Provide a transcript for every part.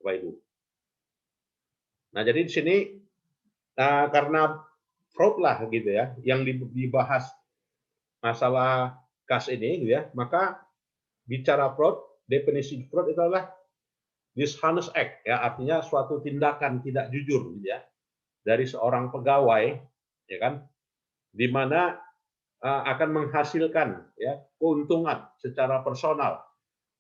Bapak Ibu. Nah, jadi di sini karena fraud lah gitu ya, yang dibahas masalah kas ini gitu ya, maka bicara fraud, definisi fraud itu adalah dishonest act ya, artinya suatu tindakan tidak jujur gitu ya dari seorang pegawai ya kan, di mana akan menghasilkan ya keuntungan secara personal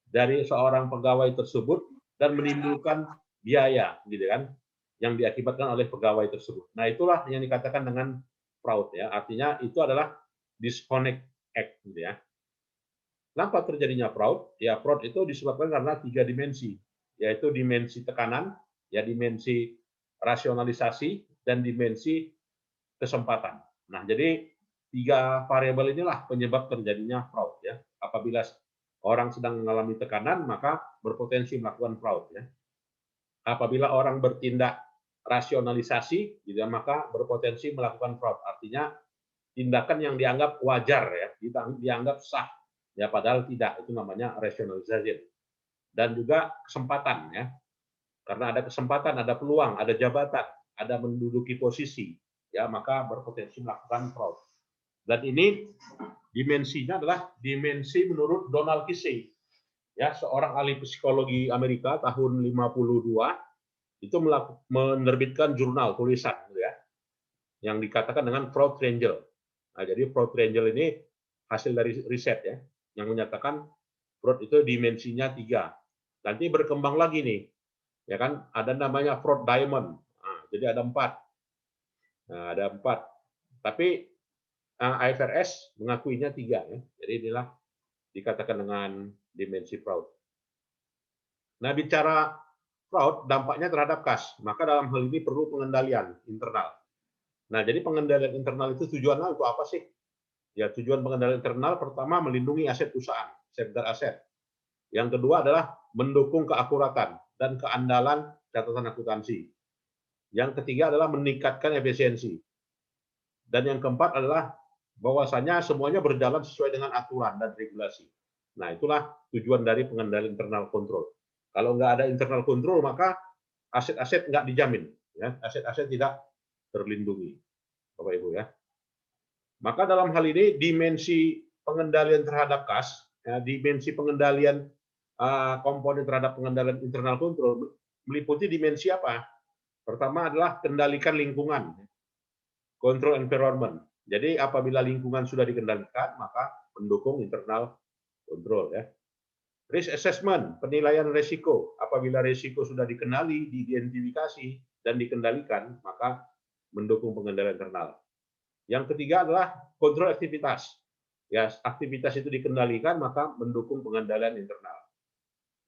dari seorang pegawai tersebut dan menimbulkan biaya gitu kan yang diakibatkan oleh pegawai tersebut. Nah, itulah yang dikatakan dengan fraud ya. Artinya itu adalah disconnect act gitu ya. Kenapa terjadinya fraud? Ya, fraud itu disebabkan karena 3 dimensi, yaitu dimensi tekanan, ya dimensi rasionalisasi dan dimensi kesempatan. Nah, jadi 3 variabel inilah penyebab terjadinya fraud ya. Apabila orang sedang mengalami tekanan, maka berpotensi melakukan fraud ya. Apabila orang bertindak rasionalisasi, gitu ya, maka berpotensi melakukan fraud. Artinya tindakan yang dianggap wajar ya, dianggap sah, ya padahal tidak. Itu namanya rationalization. Dan juga kesempatan ya, karena ada kesempatan, ada peluang, ada jabatan, ada menduduki posisi, ya maka berpotensi melakukan fraud. Dan ini dimensinya adalah dimensi menurut Donald Kissey, ya seorang ahli psikologi Amerika tahun 52 itu menerbitkan jurnal tulisan gitu ya, yang dikatakan dengan fraud triangle. Nah, jadi fraud triangle ini hasil dari riset ya, yang menyatakan fraud itu dimensinya 3. Nanti berkembang lagi nih, ya kan? Ada namanya fraud diamond. Nah, jadi ada 4. Nah, ada 4. Tapi IFRS mengakuinya 3 ya. Jadi inilah dikatakan dengan dimensi fraud. Nah, bicara fraud dampaknya terhadap kas, maka dalam hal ini perlu pengendalian internal. Nah, jadi pengendalian internal itu tujuannya untuk apa sih? Ya, tujuan pengendalian internal pertama melindungi aset perusahaan, safeguard aset. Yang kedua adalah mendukung keakuratan dan keandalan catatan akuntansi. Yang ketiga adalah meningkatkan efisiensi. Dan yang keempat adalah bahwasanya semuanya berjalan sesuai dengan aturan dan regulasi. Nah, itulah tujuan dari pengendalian internal control. Kalau nggak ada internal control, maka aset-aset nggak dijamin. Ya, aset-aset tidak terlindungi, Bapak Ibu ya. Maka dalam hal ini dimensi pengendalian terhadap kas, ya, dimensi pengendalian komponen terhadap pengendalian internal control meliputi dimensi apa? Pertama adalah kendalikan lingkungan, control environment. Jadi apabila lingkungan sudah dikendalikan, maka mendukung internal control ya. Risk assessment, penilaian risiko. Apabila risiko sudah dikenali, diidentifikasi dan dikendalikan, maka mendukung pengendalian internal. Yang ketiga adalah kontrol aktivitas. Ya, aktivitas itu dikendalikan maka mendukung pengendalian internal.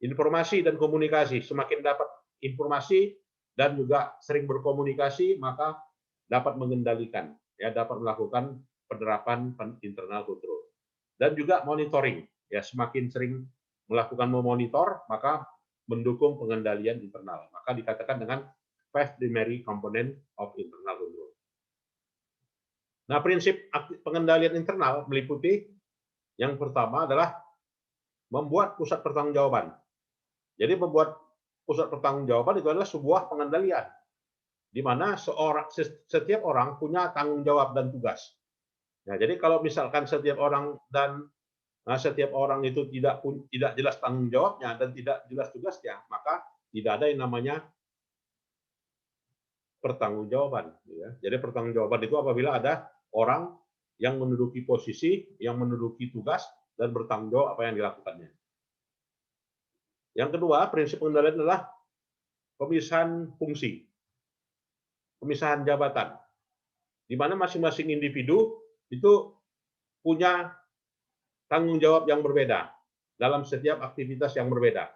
Informasi dan komunikasi, semakin dapat informasi dan juga sering berkomunikasi maka dapat mengendalikan, ya dapat melakukan penerapan internal control. Dan juga monitoring, ya semakin sering melakukan memonitor maka mendukung pengendalian internal. Maka dikatakan dengan 5 primary component of internal control. Nah, prinsip pengendalian internal meliputi yang pertama adalah membuat pusat pertanggungjawaban. Jadi membuat pusat pertanggungjawaban itu adalah sebuah pengendalian di mana setiap orang punya tanggung jawab dan tugas. Nah, jadi kalau misalkan setiap orang itu tidak jelas tanggung jawabnya dan tidak jelas tugasnya, maka tidak ada yang namanya pertanggungjawaban. Ya. Jadi pertanggungjawaban itu apabila ada orang yang menduduki posisi, yang menduduki tugas, dan bertanggung jawab apa yang dilakukannya. Yang kedua, prinsip pengendalian adalah pemisahan fungsi, pemisahan jabatan, di mana masing-masing individu itu punya tanggung jawab yang berbeda dalam setiap aktivitas yang berbeda.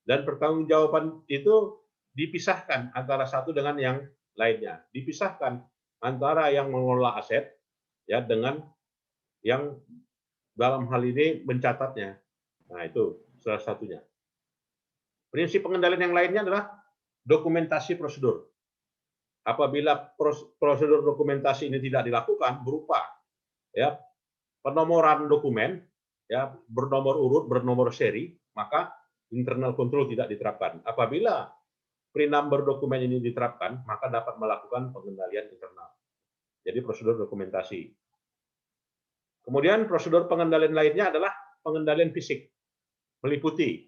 Dan pertanggungjawaban itu dipisahkan antara satu dengan yang lainnya. Dipisahkan antara yang mengelola aset ya dengan yang dalam hal ini mencatatnya. Nah, itu salah satunya. Prinsip pengendalian yang lainnya adalah dokumentasi prosedur. Apabila prosedur dokumentasi ini tidak dilakukan berupa ya penomoran dokumen ya bernomor urut, bernomor seri, maka internal control tidak diterapkan. Apabila pre-number dokumen ini diterapkan, maka dapat melakukan pengendalian internal. Jadi prosedur dokumentasi. Kemudian prosedur pengendalian lainnya adalah pengendalian fisik, meliputi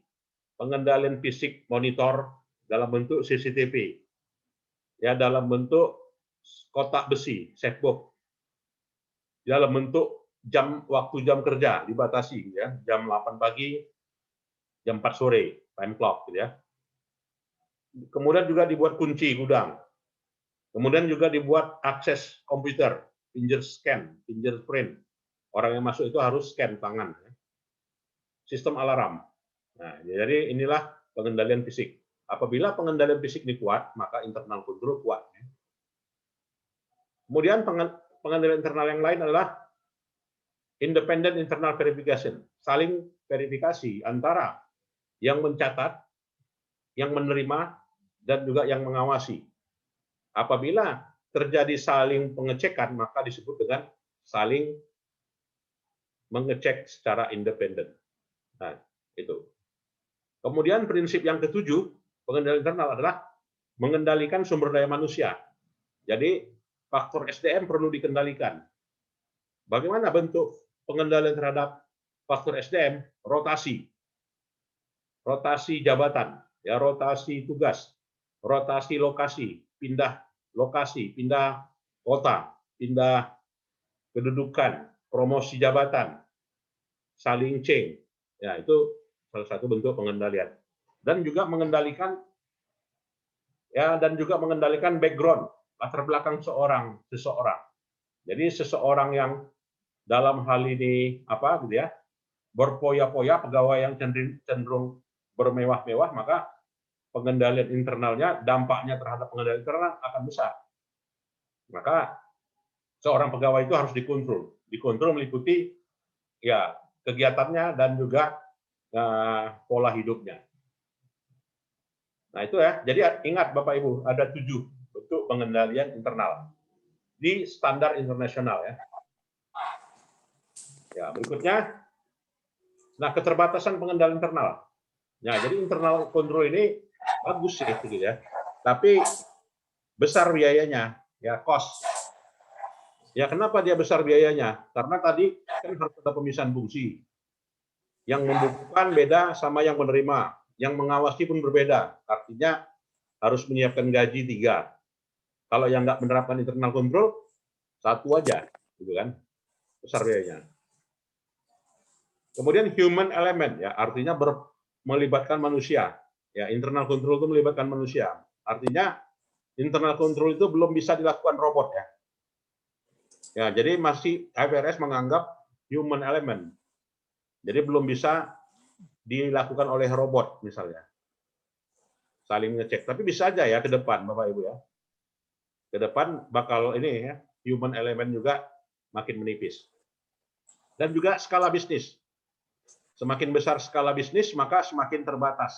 pengendalian fisik monitor dalam bentuk CCTV, ya dalam bentuk kotak besi, safebox, dalam bentuk waktu jam kerja dibatasi, ya jam 8 pagi, jam 4 sore, time clock, gitu ya. Kemudian juga dibuat kunci gudang. Kemudian juga dibuat akses komputer, fingerprint. Orang yang masuk itu harus scan tangan. Sistem alarm. Nah, jadi inilah pengendalian fisik. Apabila pengendalian fisik ini kuat, maka internal control kuat. Kemudian pengendalian internal yang lain adalah independent internal verification, saling verifikasi antara yang mencatat, yang menerima, dan juga yang mengawasi. Apabila terjadi saling pengecekan, maka disebut dengan saling mengecek secara independen. Nah, itu. Kemudian prinsip yang ketujuh, pengendalian internal adalah mengendalikan sumber daya manusia. Jadi, faktor SDM perlu dikendalikan. Bagaimana bentuk pengendalian terhadap faktor SDM? Rotasi. Rotasi jabatan, ya rotasi tugas, rotasi lokasi, pindah lokasi, pindah kota, pindah kedudukan, promosi jabatan, saling change. Ya, itu salah satu bentuk pengendalian. Dan juga mengendalikan background, latar belakang seseorang. Jadi seseorang yang dalam hal ini berpoya-poya, pegawai yang cenderung bermewah-mewah, maka pengendalian internalnya, dampaknya terhadap pengendalian internal akan besar. Maka seorang pegawai itu harus dikontrol. Dikontrol meliputi ya kegiatannya dan juga pola hidupnya. Nah itu ya. Jadi ingat Bapak Ibu, ada 7 bentuk pengendalian internal di standar internasional ya. Ya berikutnya, nah keterbatasan pengendalian internal. Nah jadi internal control ini bagus sih, gitu ya. Tapi besar biayanya, ya cost. Ya kenapa dia besar biayanya? Karena tadi kan harus ada pemisahan fungsi. Yang membukukan beda sama yang menerima, yang mengawasi pun berbeda. Artinya harus menyiapkan gaji 3. Kalau yang nggak menerapkan internal control, 1 aja, gitu kan? Besar biayanya. Kemudian human element, ya artinya melibatkan manusia. Ya internal control itu melibatkan manusia. Artinya internal control itu belum bisa dilakukan robot ya. Ya, jadi masih IFRS menganggap human element. Jadi belum bisa dilakukan oleh robot misalnya. Saling ngecek. Tapi bisa aja ya ke depan Bapak Ibu ya. Ke depan bakal ini ya, human element juga makin menipis. Dan juga skala bisnis. Semakin besar skala bisnis, maka semakin terbatas.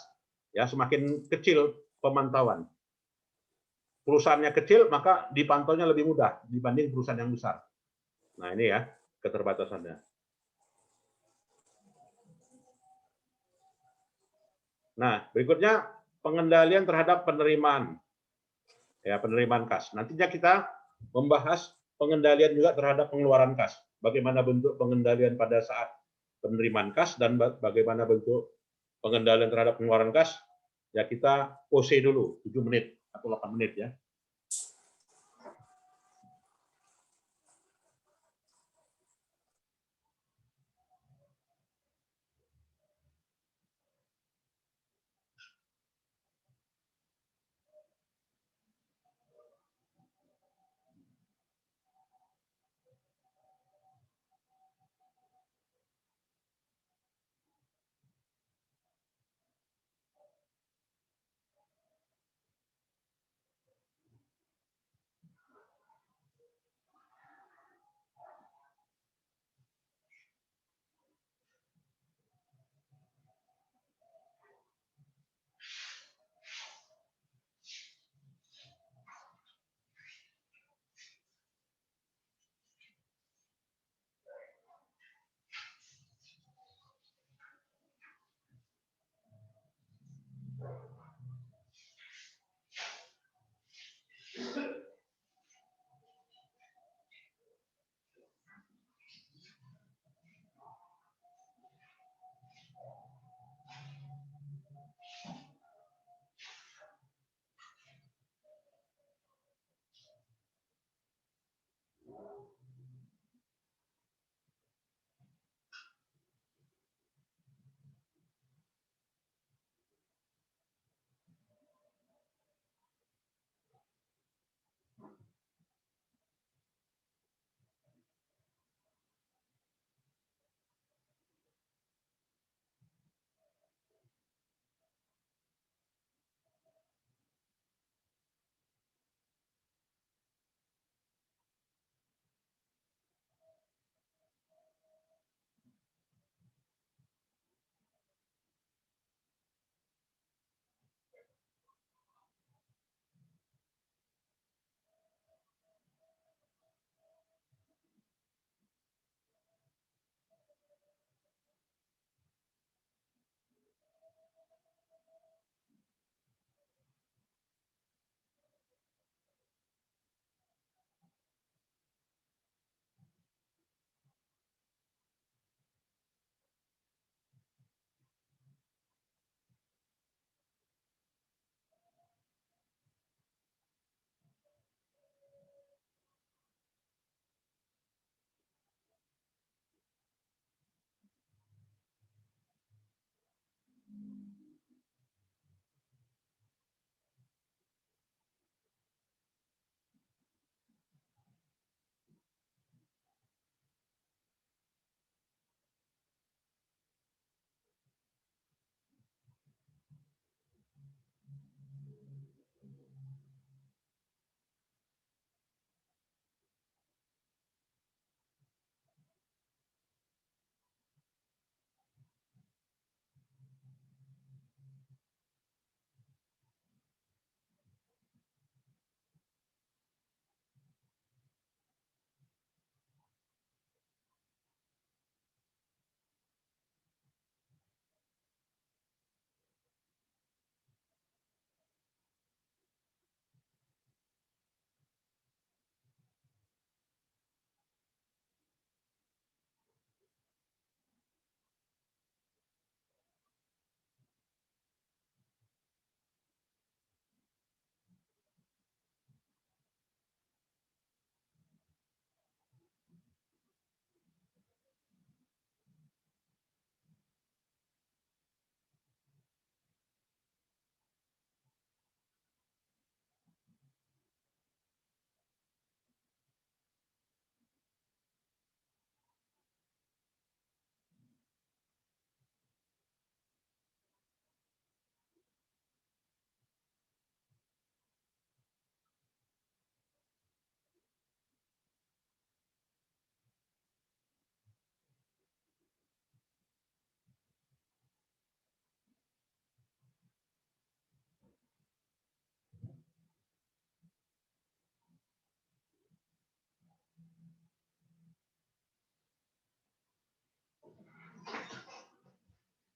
Ya, semakin kecil pemantauan. Perusahaannya kecil, maka dipantaunya lebih mudah dibanding perusahaan yang besar. Nah, ini ya keterbatasannya. Nah, berikutnya pengendalian terhadap penerimaan. Ya, penerimaan kas. Nantinya kita membahas pengendalian juga terhadap pengeluaran kas. Bagaimana bentuk pengendalian pada saat penerimaan kas dan bagaimana bentuk pengendalian terhadap pengeluaran kas. Ya, kita pause dulu 7 menit atau 8 menit ya.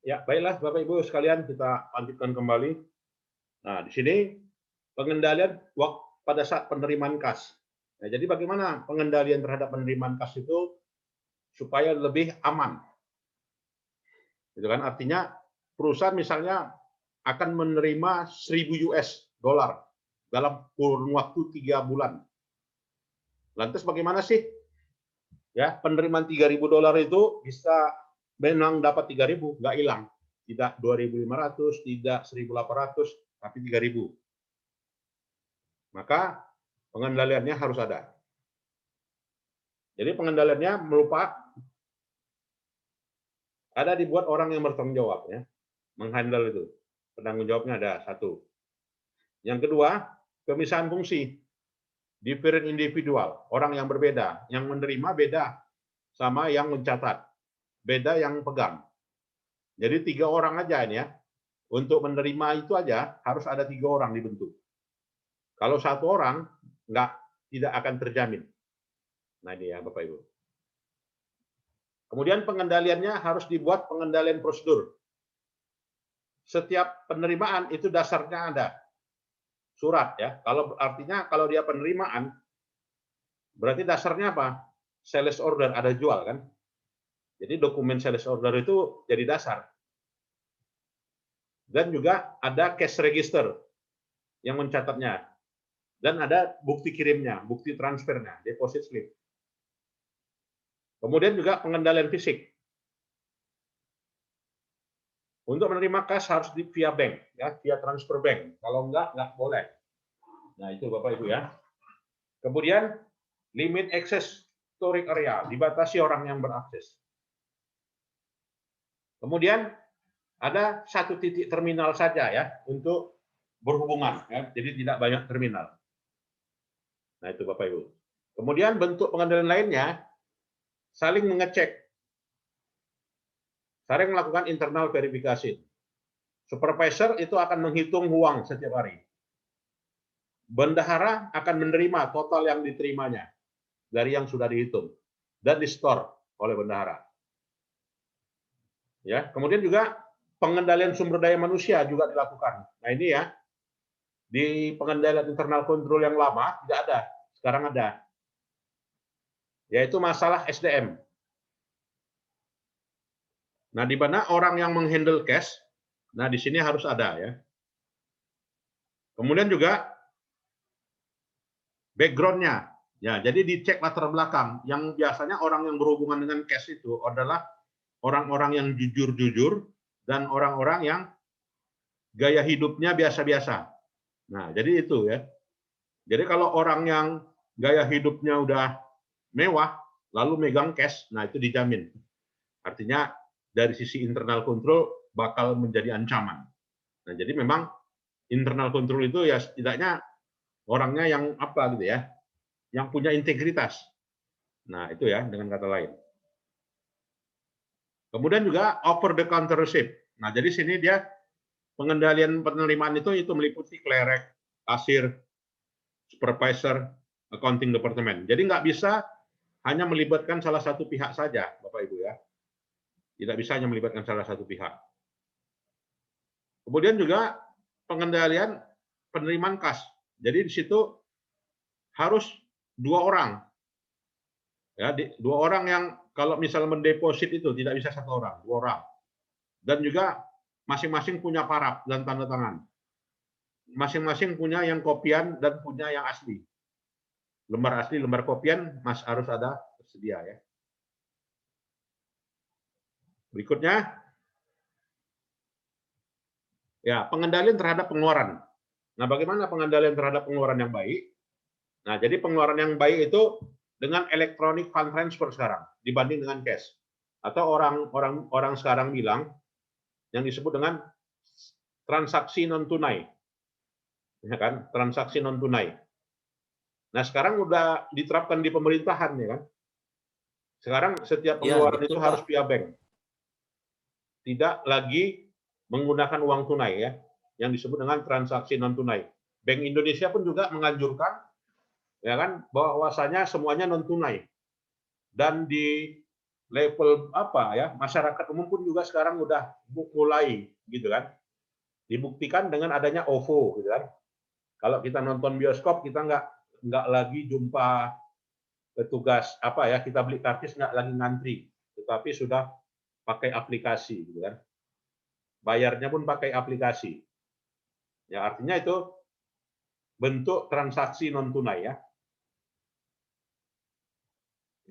Ya, baiklah Bapak Ibu sekalian, kita lanjutkan kembali. Nah, di sini pengendalian pada saat penerimaan kas. Nah, jadi bagaimana pengendalian terhadap penerimaan kas itu supaya lebih aman? Gitu kan? Artinya perusahaan misalnya akan menerima 1.000 US dollar dalam kurun waktu 3 bulan. Lantas bagaimana sih ya penerimaan 3.000 dolar itu bisa memang dapat 3.000, nggak hilang, tidak 2.500, tidak 1.800, tapi 3.000. Maka pengendaliannya harus ada. Jadi pengendaliannya merupakan ada dibuat orang yang bertanggung jawab ya, menghandle itu. Penanggung jawabnya ada satu. Yang kedua, pemisahan fungsi. Different individual, orang yang berbeda, yang menerima beda sama yang mencatat, beda yang pegang. Jadi 3 orang aja ini ya. Untuk menerima itu aja harus ada 3 orang dibentuk. Kalau 1 orang tidak akan terjamin. Nah ini ya Bapak Ibu. Kemudian pengendaliannya harus dibuat pengendalian prosedur. Setiap penerimaan itu dasarnya ada surat ya. Kalau artinya kalau dia penerimaan berarti dasarnya apa? Sales order, ada jual kan? Jadi dokumen sales order itu jadi dasar. Dan juga ada cash register yang mencatatnya. Dan ada bukti kirimnya, bukti transfernya, deposit slip. Kemudian juga pengendalian fisik. Untuk menerima kas harus via bank, ya, via transfer bank. Kalau enggak boleh. Nah itu Bapak Ibu ya. Kemudian limit access storage area, dibatasi orang yang berakses. Kemudian ada satu titik terminal saja ya untuk berhubungan, ya, jadi tidak banyak terminal. Nah itu Bapak Ibu. Kemudian bentuk pengendalian lainnya saling mengecek, saling melakukan internal verifikasi. Supervisor itu akan menghitung uang setiap hari. Bendahara akan menerima total yang diterimanya dari yang sudah dihitung dan di-store oleh bendahara. Ya, kemudian juga pengendalian sumber daya manusia juga dilakukan. Nah, ini ya. Di pengendalian internal control yang lama tidak ada, sekarang ada. Yaitu masalah SDM. Nah, di mana orang yang menghandle cash, nah di sini harus ada ya. Kemudian juga background-nya. Ya, jadi dicek latar belakang. Yang biasanya orang yang berhubungan dengan cash itu adalah orang-orang yang jujur-jujur dan orang-orang yang gaya hidupnya biasa-biasa. Nah, jadi itu ya. Jadi kalau orang yang gaya hidupnya udah mewah, lalu megang cash, nah itu dijamin. Artinya dari sisi internal control bakal menjadi ancaman. Nah, jadi memang internal control itu ya setidaknya orangnya yang apa gitu ya, yang punya integritas. Nah, itu ya dengan kata lain. Kemudian juga over the counter receipt. Nah, jadi sini dia pengendalian penerimaan itu meliputi clerk, kasir, supervisor, accounting department. Jadi nggak bisa hanya melibatkan salah satu pihak saja, Bapak Ibu ya. Tidak bisa hanya melibatkan salah satu pihak. Kemudian juga pengendalian penerimaan kas. Jadi di situ harus 2 orang. Ya, 2 orang yang kalau misalnya mendeposit itu tidak bisa 1 orang, 2 orang. Dan juga masing-masing punya paraf dan tanda tangan. Masing-masing punya yang kopian dan punya yang asli. Lembar asli, lembar kopian harus ada tersedia ya. Berikutnya ya, pengendalian terhadap pengeluaran. Nah, bagaimana pengendalian terhadap pengeluaran yang baik? Nah, jadi pengeluaran yang baik itu dengan electronic fund transfer sekarang dibanding dengan cash. Atau orang sekarang bilang yang disebut dengan transaksi non tunai. Ya kan? Transaksi non tunai. Nah, sekarang udah diterapkan di pemerintahan ya kan. Sekarang setiap pengeluaran itu harus via bank. Tidak lagi menggunakan uang tunai ya, yang disebut dengan transaksi non tunai. Bank Indonesia pun juga menganjurkan ya kan bahwasanya semuanya non tunai dan level apa ya, masyarakat umum pun juga sekarang udah mulai gitu kan. Dibuktikan dengan adanya OVO gitu kan. Kalau kita nonton bioskop kita nggak lagi jumpa petugas apa ya, kita beli karcis nggak lagi ngantri, tetapi sudah pakai aplikasi gitu kan. Bayarnya pun pakai aplikasi. Ya artinya itu bentuk transaksi non tunai ya.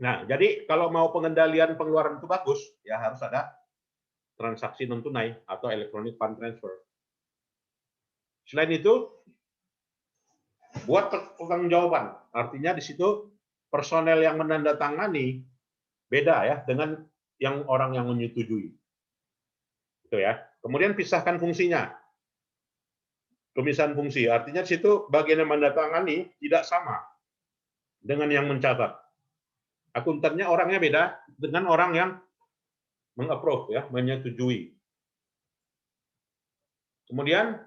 Nah, jadi kalau mau pengendalian pengeluaran itu bagus, ya harus ada transaksi non tunai atau electronic fund transfer. Selain itu, buat pertanggungjawaban. Artinya di situ personel yang menandatangani beda ya dengan yang orang yang menyetujui. Itu ya. Kemudian pisahkan fungsinya. Pemisahan fungsi. Artinya di situ bagian yang menandatangani tidak sama dengan yang mencatat. Akuntannya orangnya beda dengan orang yang mengapprove ya, menyetujui. Kemudian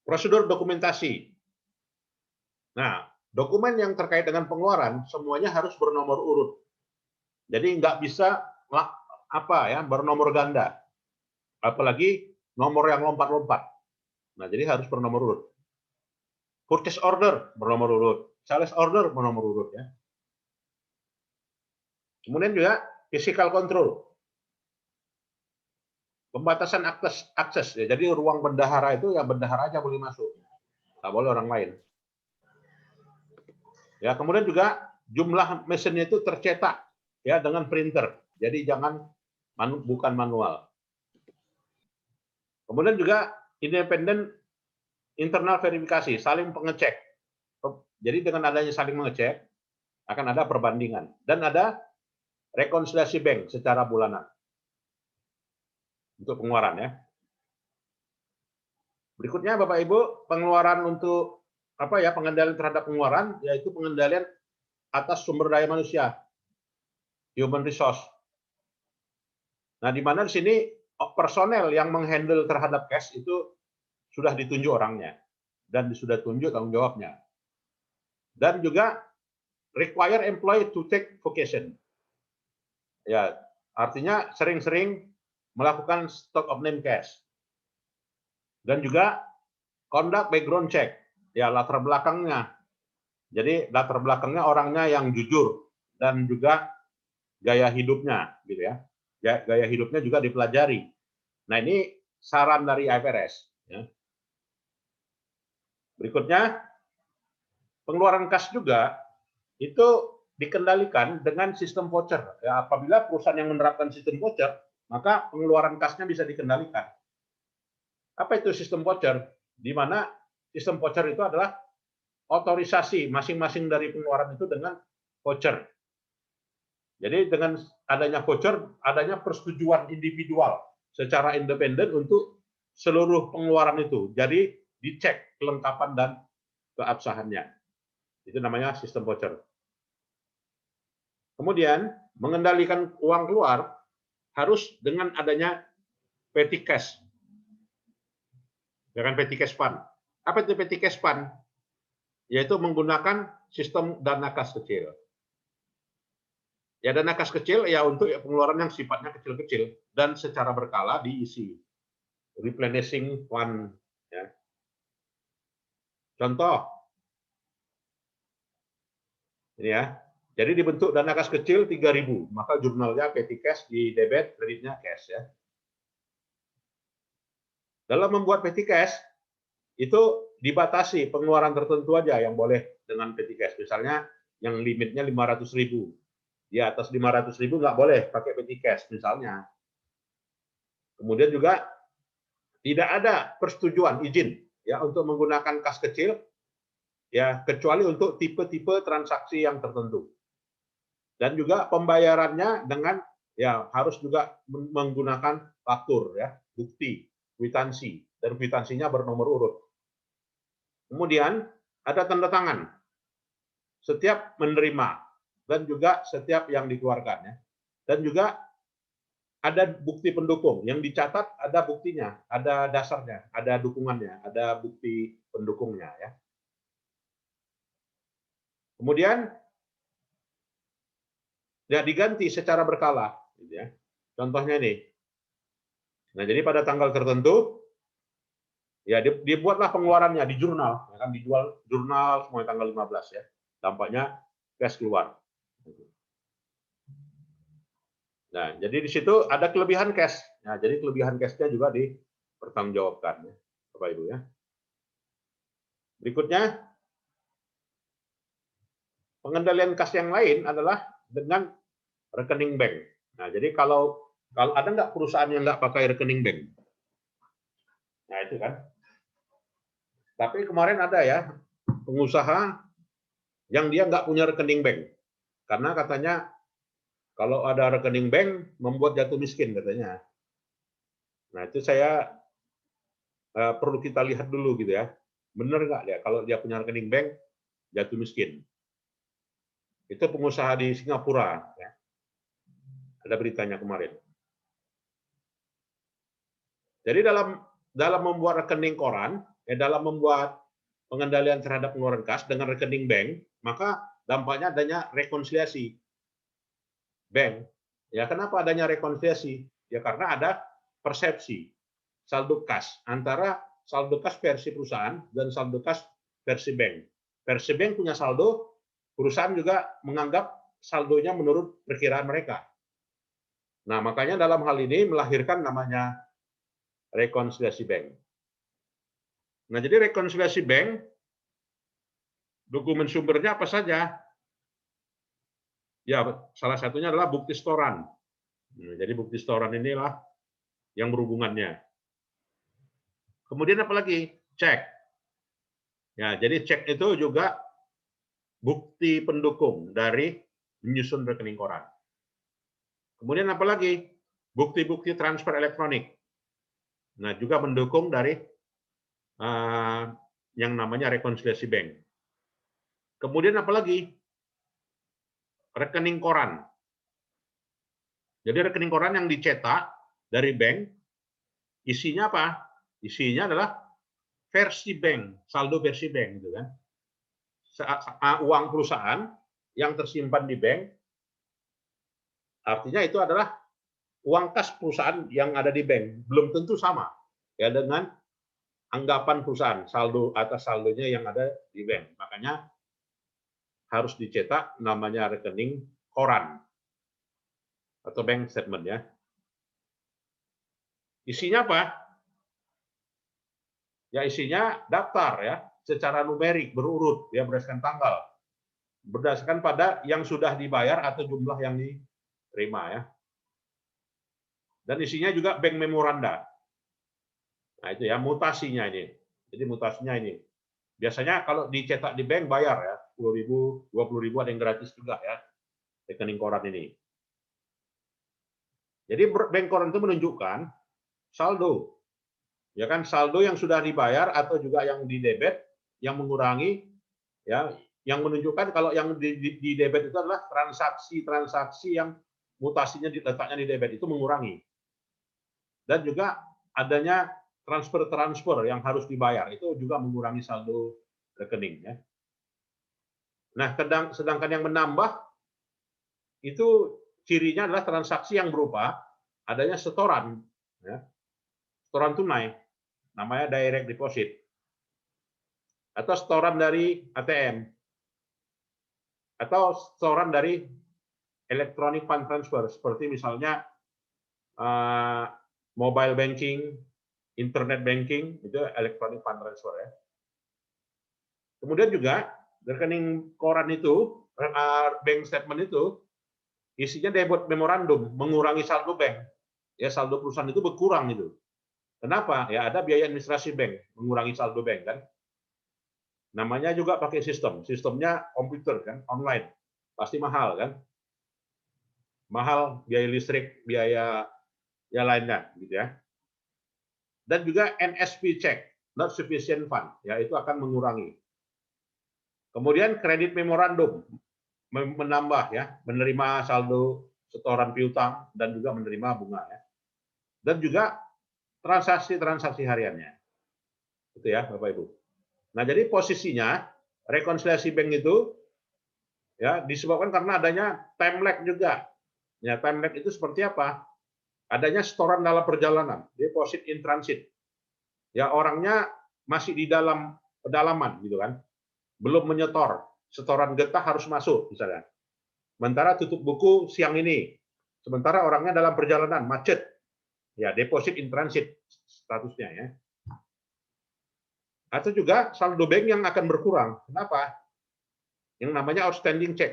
prosedur dokumentasi. Nah, dokumen yang terkait dengan pengeluaran semuanya harus bernomor urut. Jadi nggak bisa apa ya bernomor ganda, apalagi nomor yang lompat-lompat. Nah, jadi harus bernomor urut. Purchase order bernomor urut, sales order bernomor urut ya. Kemudian juga physical control, pembatasan akses ya. Jadi ruang bendahara itu ya bendahara aja boleh masuk, nggak boleh orang lain. Ya, kemudian juga jumlah mesinnya itu tercetak ya dengan printer. Jadi jangan bukan manual. Kemudian juga independen internal verifikasi, saling pengecek. Jadi dengan adanya saling mengecek akan ada perbandingan dan ada rekonsiliasi bank secara bulanan untuk pengeluaran ya. Berikutnya Bapak Ibu, pengeluaran untuk apa ya, pengendalian terhadap pengeluaran yaitu pengendalian atas sumber daya manusia, human resource. Nah, di mana di sini personel yang menghandle terhadap cash itu sudah ditunjuk orangnya dan sudah tunjuk tanggung jawabnya. Dan juga require employee to take vacation. Ya, artinya sering-sering melakukan stock of name cash. Dan juga conduct background check. Ya, latar belakangnya. Jadi latar belakangnya orangnya yang jujur dan juga gaya hidupnya gitu ya. Gaya hidupnya juga dipelajari. Nah, ini saran dari IFRS ya. Berikutnya pengeluaran kas juga itu dikendalikan dengan sistem voucher. Ya, apabila perusahaan yang menerapkan sistem voucher, maka pengeluaran kasnya bisa dikendalikan. Apa itu sistem voucher? Di mana sistem voucher itu adalah otorisasi masing-masing dari pengeluaran itu dengan voucher. Jadi dengan adanya voucher, adanya persetujuan individual secara independen untuk seluruh pengeluaran itu. Jadi dicek kelengkapan dan keabsahannya. Itu namanya sistem voucher. Kemudian mengendalikan uang keluar harus dengan adanya petty cash. Dengan petty cash fund. Apa itu petty cash fund? Yaitu menggunakan sistem dana kas kecil. Ya, dana kas kecil ya untuk pengeluaran yang sifatnya kecil-kecil dan secara berkala diisi. Replenishing fund ya. Contoh ini ya. Jadi dibentuk dana kas kecil 3.000, maka jurnalnya petty cash di debit, kreditnya cash ya. Dalam membuat petty cash itu dibatasi pengeluaran tertentu aja yang boleh dengan petty cash. Misalnya yang limitnya 500.000. Di atas 500.000 nggak boleh pakai petty cash misalnya. Kemudian juga tidak ada persetujuan izin ya untuk menggunakan kas kecil ya kecuali untuk tipe-tipe transaksi yang tertentu. Dan juga pembayarannya dengan ya harus juga menggunakan faktur ya, bukti, kwitansi dan kwitansinya bernomor urut. Kemudian ada tanda tangan setiap menerima dan juga setiap yang dikeluarkan ya. Dan juga ada bukti pendukung yang dicatat, ada buktinya, ada dasarnya, ada dukungannya, ada bukti pendukungnya ya. Kemudian ya diganti secara berkala, gitu ya. Contohnya nih. Nah, jadi pada tanggal tertentu ya dibuatlah pengeluarannya di jurnal, ya kan, dijual jurnal semua tanggal 15 ya. Dampaknya cash keluar. Nah, jadi di situ ada kelebihan cash. Nah, jadi kelebihan cash-nya juga dipertanggungjawabkan ya, Bapak Ibu ya. Berikutnya, pengendalian kas yang lain adalah dengan rekening bank. Nah, jadi kalau ada nggak perusahaan yang nggak pakai rekening bank? Nah, itu kan. Tapi kemarin ada ya pengusaha yang dia nggak punya rekening bank. Karena katanya kalau ada rekening bank membuat jatuh miskin katanya. Nah, itu saya perlu kita lihat dulu gitu ya. Benar nggak ya kalau dia punya rekening bank jatuh miskin? Itu pengusaha di Singapura ya. Ada beritanya kemarin. Jadi dalam membuat rekening koran, dalam membuat pengendalian terhadap pengeluaran kas dengan rekening bank, maka dampaknya adanya rekonsiliasi bank. Ya, kenapa adanya rekonsiliasi? Ya karena ada persepsi saldo kas antara saldo kas versi perusahaan dan saldo kas versi bank. Versi bank punya saldo, perusahaan juga menganggap saldonya menurut perkiraan mereka. Nah, makanya dalam hal ini melahirkan namanya rekonsiliasi bank. Nah, jadi rekonsiliasi bank, dokumen sumbernya apa saja? Ya, salah satunya adalah bukti setoran. Nah, jadi bukti setoran inilah yang berhubungannya. Kemudian apa lagi? Cek. Ya, jadi cek itu juga bukti pendukung dari menyusun rekening koran. Kemudian apa lagi? Bukti-bukti transfer elektronik. Nah, juga mendukung dari yang namanya rekonsiliasi bank. Kemudian apa lagi? Rekening koran. Jadi rekening koran yang dicetak dari bank, isinya apa? Isinya adalah versi bank, saldo versi bank, gitu kan? Uang perusahaan yang tersimpan di bank, artinya itu adalah uang kas perusahaan yang ada di bank, belum tentu sama ya dengan anggapan perusahaan saldo atas saldonya yang ada di bank. Makanya harus dicetak namanya rekening koran atau bank statement ya. Isinya apa? Ya isinya daftar ya, secara numerik berurut ya berdasarkan tanggal. Berdasarkan pada yang sudah dibayar atau jumlah yang diterima ya. Dan isinya juga bank memoranda. Nah, itu ya mutasinya ini. Jadi mutasinya ini. Biasanya kalau dicetak di bank bayar ya, 10.000, 20.000, ada yang gratis juga ya. Rekening koran ini. Jadi bank koran itu menunjukkan saldo. Ya kan, saldo yang sudah dibayar atau juga yang di debit yang mengurangi ya, yang menunjukkan kalau yang di debit itu adalah transaksi-transaksi yang mutasinya letaknya di debit itu mengurangi. Dan juga adanya transfer-transfer yang harus dibayar itu juga mengurangi saldo rekening ya. Nah, sedangkan yang menambah itu cirinya adalah transaksi yang berupa adanya setoran ya. Setoran tunai namanya direct deposit atau setoran dari ATM atau setoran dari electronic fund transfer seperti misalnya mobile banking, internet banking, itu electronic fund transfer ya. Kemudian juga rekening koran itu, bank statement itu isinya debit memorandum, mengurangi saldo bank. Ya, saldo perusahaan itu berkurang itu. Kenapa? Ya ada biaya administrasi bank, mengurangi saldo bank kan. Namanya juga pakai sistemnya komputer kan, online. Pasti mahal kan. Mahal biaya listrik, biaya ya lainnya gitu ya. Dan juga NSP check, not sufficient fund, ya itu akan mengurangi. Kemudian kredit memorandum menambah ya, menerima saldo setoran piutang dan juga menerima bunga ya. Dan juga transaksi-transaksi hariannya. Itu ya, Bapak Ibu. Nah, jadi posisinya rekonsiliasi bank itu Ya, disebabkan karena adanya time lag juga. Ya, time lag itu seperti apa? Adanya setoran dalam perjalanan, deposit in transit. Ya, orangnya masih di dalam pedalaman gitu kan. Belum menyetor, setoran getah harus masuk misalnya. Sementara tutup buku siang ini. Sementara orangnya dalam perjalanan macet. Ya, deposit in transit statusnya ya. Atau juga saldo bank yang akan berkurang. Kenapa? Yang namanya outstanding check.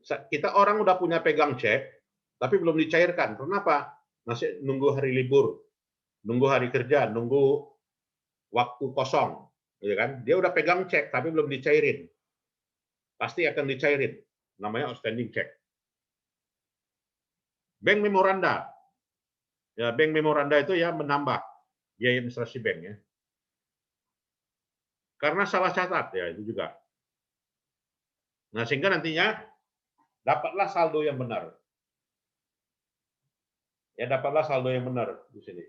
Kita orang udah punya pegang cek, tapi belum dicairkan. Kenapa? Masih nunggu hari libur, nunggu hari kerja, nunggu waktu kosong, gitu kan? Dia udah pegang cek, tapi belum dicairin. Pasti akan dicairin. Namanya outstanding check. Bank memoranda. Ya, bank memoranda itu ya menambah biaya administrasi bank ya. Karena salah catat ya itu juga. Nah, sehingga nantinya dapatlah saldo yang benar. Ya, dapatlah saldo yang benar di sini.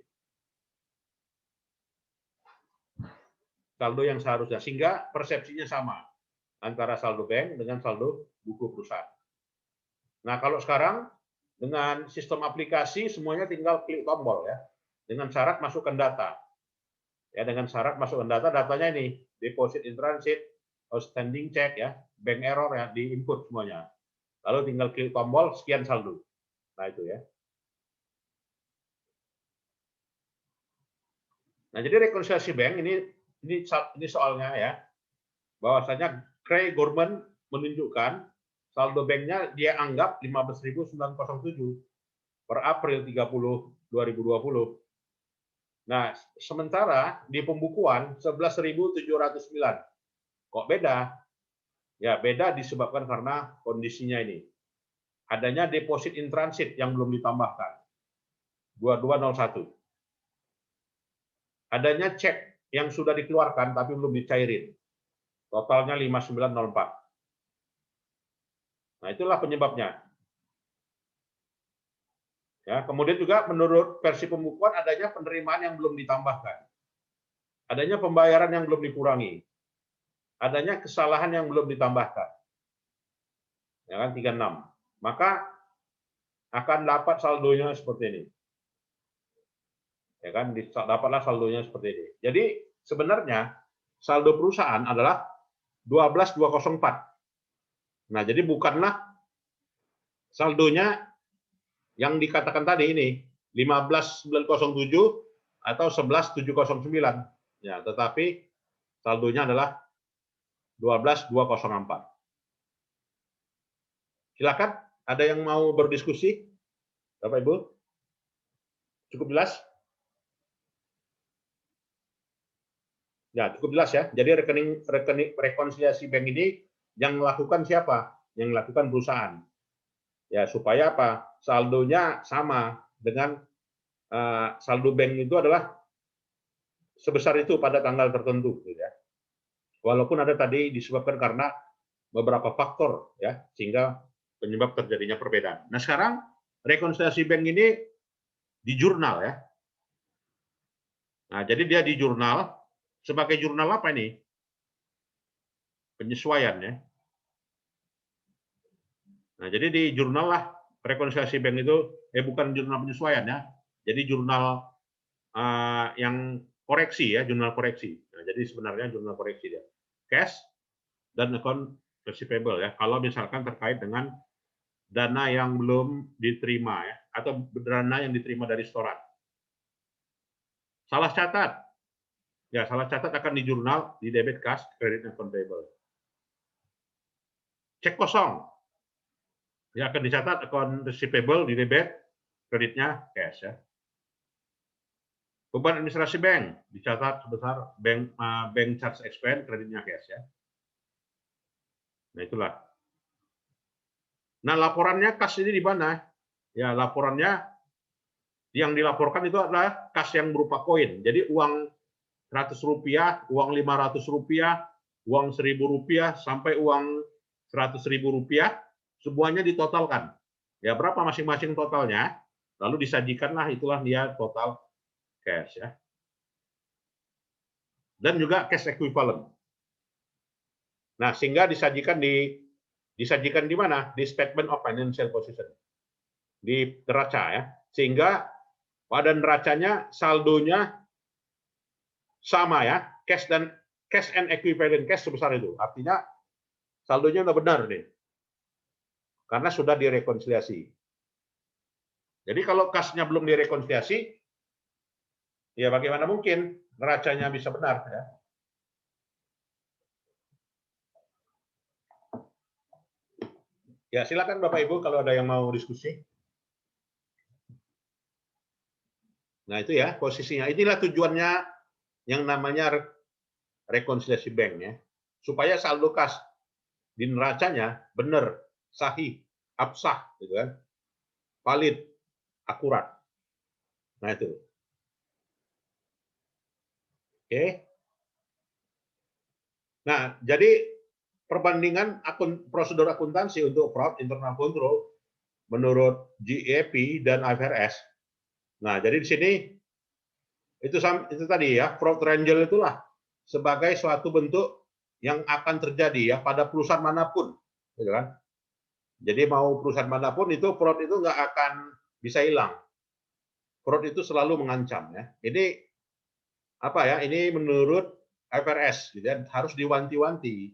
Saldo yang seharusnya, sehingga persepsinya sama antara saldo bank dengan saldo buku perusahaan. Nah, kalau sekarang dengan sistem aplikasi semuanya tinggal klik tombol ya. Dengan syarat masukkan data. Ya, dengan syarat masukkan data, datanya ini deposit in transit, outstanding check ya, bank error ya, di input semuanya. Lalu tinggal klik tombol sekian saldo. Nah, itu ya. Nah, jadi rekonsiliasi bank ini soalnya ya. Bahwasanya Cray Gorman menunjukkan saldo banknya dia anggap 15.907 per April 30 2020. Nah, sementara di pembukuan 11.709. Kok beda? Ya, beda disebabkan karena kondisinya ini. Adanya deposit in transit yang belum ditambahkan. 2201. Adanya cek yang sudah dikeluarkan tapi belum dicairin. Totalnya 5904. Nah, itulah penyebabnya. Ya, kemudian juga menurut versi pembukuan adanya penerimaan yang belum ditambahkan. Adanya pembayaran yang belum dikurangi. Adanya kesalahan yang belum ditambahkan. Ya kan 36. Maka akan dapat saldonya seperti ini. Ya kan dapatlah saldonya seperti ini. Jadi sebenarnya saldo perusahaan adalah 12.204. Nah, jadi bukanlah saldonya yang dikatakan tadi ini 15.907 atau 11.709. Ya, tetapi saldonya adalah 12.204. Silakan, ada yang mau berdiskusi? Bapak Ibu? Cukup jelas? Ya, cukup jelas ya. Jadi rekening rekonsiliasi bank ini yang melakukan siapa? Yang melakukan perusahaan. Ya, supaya apa? Saldonya sama dengan saldo bank itu adalah sebesar itu pada tanggal tertentu, gitu ya. Walaupun ada tadi disebabkan karena beberapa faktor ya, sehingga penyebab terjadinya perbedaan. Nah, sekarang rekonsiliasi bank ini di jurnal ya. Nah, jadi dia di jurnal, sebagai jurnal apa ini? Penyesuaian ya. Nah, jadi di jurnal lah rekonsiliasi bank itu, bukan jurnal penyesuaian ya. Jadi jurnal yang koreksi ya, jurnal koreksi. Nah, jadi sebenarnya jurnal koreksi dia. Cash dan account receivable ya. Kalau misalkan terkait dengan dana yang belum diterima ya, atau dana yang diterima dari setoran. Salah catat. Ya, salah catat akan di jurnal, di debit cash, credit account payable. Cek kosong. Ya, akan dicatat account receivable di debit, kreditnya cash ya. Beban administrasi bank dicatat sebesar bank charge expense, kreditnya cash ya. Nah, itulah. Nah, laporannya kas ini di mana? Ya, laporannya yang dilaporkan itu adalah kas yang berupa koin. Jadi uang Rp100, uang Rp500, uang Rp1.000 sampai uang Rp100.000, semuanya ditotalkan. Ya, berapa masing-masing totalnya? Lalu disajikanlah, itulah dia total cash ya. Dan juga cash equivalent. Nah, sehingga disajikan di mana? Di statement of financial position. Di neraca ya. Sehingga pada neracanya saldonya sama ya, cash and equivalent cash sebesar itu. Artinya saldonya udah benar nih. Karena sudah direkonsiliasi. Jadi kalau kasnya belum direkonsiliasi, ya bagaimana mungkin neracanya bisa benar ya. Ya, silakan Bapak Ibu kalau ada yang mau diskusi. Nah, itu ya posisinya. Inilah tujuannya yang namanya rekonsiliasi bank ya. Supaya saldo kas di neracanya benar, sahih, absah gitu kan. Valid, akurat. Nah, itu. Oke. Nah, jadi perbandingan prosedur akuntansi untuk fraud internal control menurut GAAP dan IFRS. Nah, jadi di sini itu tadi ya, fraud triangle itulah sebagai suatu bentuk yang akan terjadi ya pada perusahaan manapun, gitu kan? Jadi mau perusahaan manapun itu fraud itu nggak akan bisa hilang. Fraud itu selalu mengancam ya. Ini apa ya? Ini menurut IFRS, gitu ya, harus diwanti-wanti,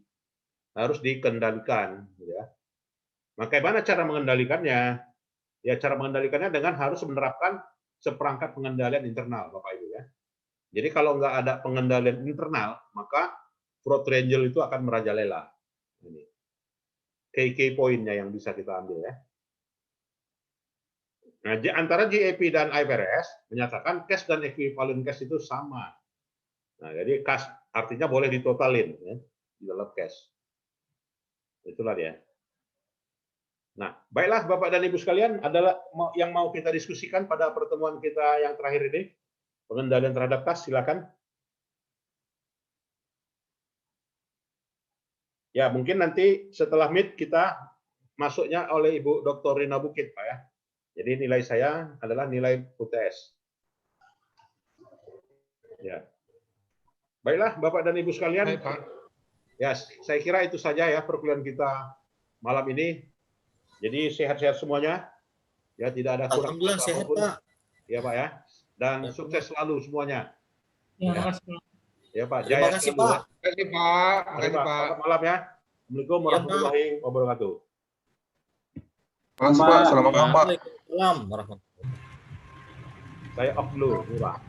harus dikendalikan, gitu ya. Bagaimana cara mengendalikannya? Ya cara mengendalikannya dengan harus menerapkan seperangkat pengendalian internal, Bapak Ibu ya. Jadi kalau nggak ada pengendalian internal, maka fraud triangle itu akan merajalela. Ini key poinnya yang bisa kita ambil ya. Nah, antara GAAP dan IFRS menyatakan cash dan equivalent cash itu sama. Nah, jadi cash artinya boleh ditotalin ya, di dalam cash. Itulah dia. Nah, baiklah Bapak dan Ibu sekalian, adalah yang mau kita diskusikan pada pertemuan kita yang terakhir ini, pengendalian terhadap kas, silakan. Ya, mungkin nanti setelah Meet kita masuknya oleh Ibu Dr. Rina Bukit, Pak ya. Jadi nilai saya adalah nilai UTS. Ya. Baiklah, Bapak dan Ibu sekalian. Baik, Pak. Ya, saya kira itu saja ya perkuliahan kita malam ini. Jadi sehat-sehat semuanya. Ya, tidak ada kurang. Alhamdulillah sehat, Pak. Ya, Pak ya. Dan ya, sukses selalu semuanya. Ya, makasih. Ya, Pak. Terima kasih, Pak. Terima kasih, Pak. Selamat malam ya. Assalamualaikum warahmatullahi wabarakatuh. Makasih, Pak. Selamat malam, Pak. Waalaikumsalam warahmatullahi wabarakatuh. Saya off dulu, Murah.